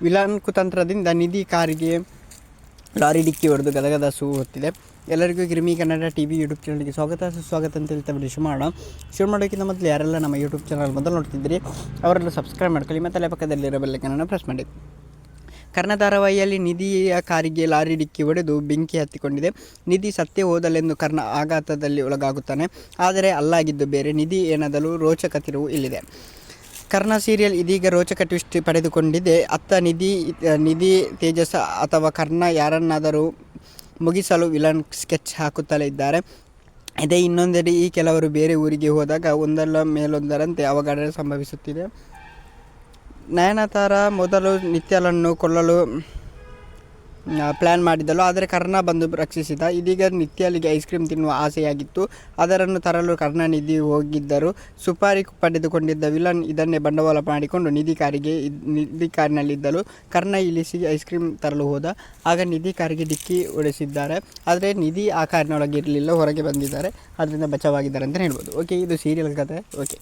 Villain ಕುತಂತ್ರದಿಂದ ನಿಧಿ ಕಾರಿಗೆ lorry ಡಿಕ್ಕಿ ಹೊಡೆದು ಗದಗದ ಸೂ ಹೊತ್ತಿದೆ. ಎಲ್ಲರಿಗೂ ಗಿರ್ಮಿ ಕನ್ನಡ TV ಯೂಟ್ಯೂಬ್ ಚಾನಲ್ಗೆ ಸುಸ್ವಾಗತ ಅಂತ ಹೇಳ್ತಾ ಶುರು ಮಾಡೋಣ. ಶುರು ಮಾಡೋಕ್ಕಿಂತ ಮೊದಲು ಯಾರೆಲ್ಲ ನಮ್ಮ ಯೂಟ್ಯೂಬ್ ಚಾನಲ್ ಮೊದಲು ನೋಡ್ತಿದ್ದೀರಿ ಅವರೆಲ್ಲ ಸಬ್ಸ್ಕ್ರೈಬ್ ಮಾಡ್ಕೊಳ್ಳಿ ಮತ್ತು ಅಲ್ಲೇ ಪಕ್ಕದಲ್ಲಿರೋ ಬೆಲ್ಲೈಕನನ್ನು ಪ್ರೆಸ್ ಮಾಡಿ. ಕರ್ಣ ಧಾರಾವಾಹಿಯಲ್ಲಿ ನಿಧಿಯ ಕಾರಿಗೆ ಲಾರಿ ಡಿಕ್ಕಿ ಹೊಡೆದು ಬೆಂಕಿ ಹತ್ತಿಕೊಂಡಿದೆ. ನಿಧಿ ಸತ್ತೇ ಹೋದಲೆಂದು ಕರ್ಣ ಆಘಾತದಲ್ಲಿ ಒಳಗಾಗುತ್ತಾನೆ. ಆದರೆ ಅಲ್ಲಾಗಿದ್ದು ಬೇರೆ. ನಿಧಿ ಏನದಲು ರೋಚಕ ತಿರುವು ಇಲ್ಲಿದೆ. ಕರ್ಣ ಸೀರಿಯಲ್ ಇದೀಗ ರೋಚಕ ಟ್ವಿಸ್ಟ್ ಪಡೆದುಕೊಂಡಿದೆ. ಅತ್ತ ನಿಧಿ ತೇಜಸ್ ಅಥವಾ ಕರ್ಣ ಯಾರನ್ನಾದರೂ ಮುಗಿಸಲು ವಿಲನ್ ಸ್ಕೆಚ್ ಹಾಕುತ್ತಲೇ ಇದ್ದಾರೆ. ಇದೇ ಇನ್ನೊಂದೆಡೆ ಈ ಕೆಲವರು ಬೇರೆ ಊರಿಗೆ ಹೋದಾಗ ಒಂದಲ್ಲ ಮೇಲೊಂದರಂತೆ ಅವಘಡ ಸಂಭವಿಸುತ್ತಿದೆ. ನಯನತಾರ ಮೊದಲು ನಿತ್ಯಲನ್ನು ಕೊಲ್ಲಲು ಪ್ಲ್ಯಾನ್ ಮಾಡಿದ್ದಳು, ಆದರೆ ಕರ್ಣ ಬಂದು ರಕ್ಷಿಸಿದ. ಇದೀಗ ನಿತ್ಯಲಿಗೆ ಐಸ್ ಕ್ರೀಮ್ ತಿನ್ನುವ ಆಸೆಯಾಗಿತ್ತು. ಅದನ್ನು ತರಲು ಕರ್ಣ ನಿಧಿ ಹೋಗಿದ್ದರು. ಸುಪಾರಿ ಪಡೆದುಕೊಂಡಿದ್ದ ವಿಲನ್ ಇದನ್ನೇ ಬಂಡವಾಳ ಮಾಡಿಕೊಂಡು ನಿಧಿ ಕಾರಿನಲ್ಲಿದ್ದಳು. ಕರ್ಣ ಇಳಿಸಿ ಐಸ್ ಕ್ರೀಮ್ ತರಲು ಹೋದ. ಆಗ ನಿಧಿ ಕಾರಿಗೆ ಡಿಕ್ಕಿ ಹೊಡೆಸಿದ್ದಾರೆ. ಆದರೆ ನಿಧಿ ಆ ಕಾರಿನೊಳಗೆ ಇರಲಿಲ್ಲ, ಹೊರಗೆ ಬಂದಿದ್ದಾರೆ. ಅದರಿಂದ ಬಚಾವಾಗಿದ್ದಾರೆ ಅಂತಲೇ ಹೇಳ್ಬೋದು. ಓಕೆ, ಇದು ಸೀರಿಯಲ್ ಕಥೆ. ಓಕೆ.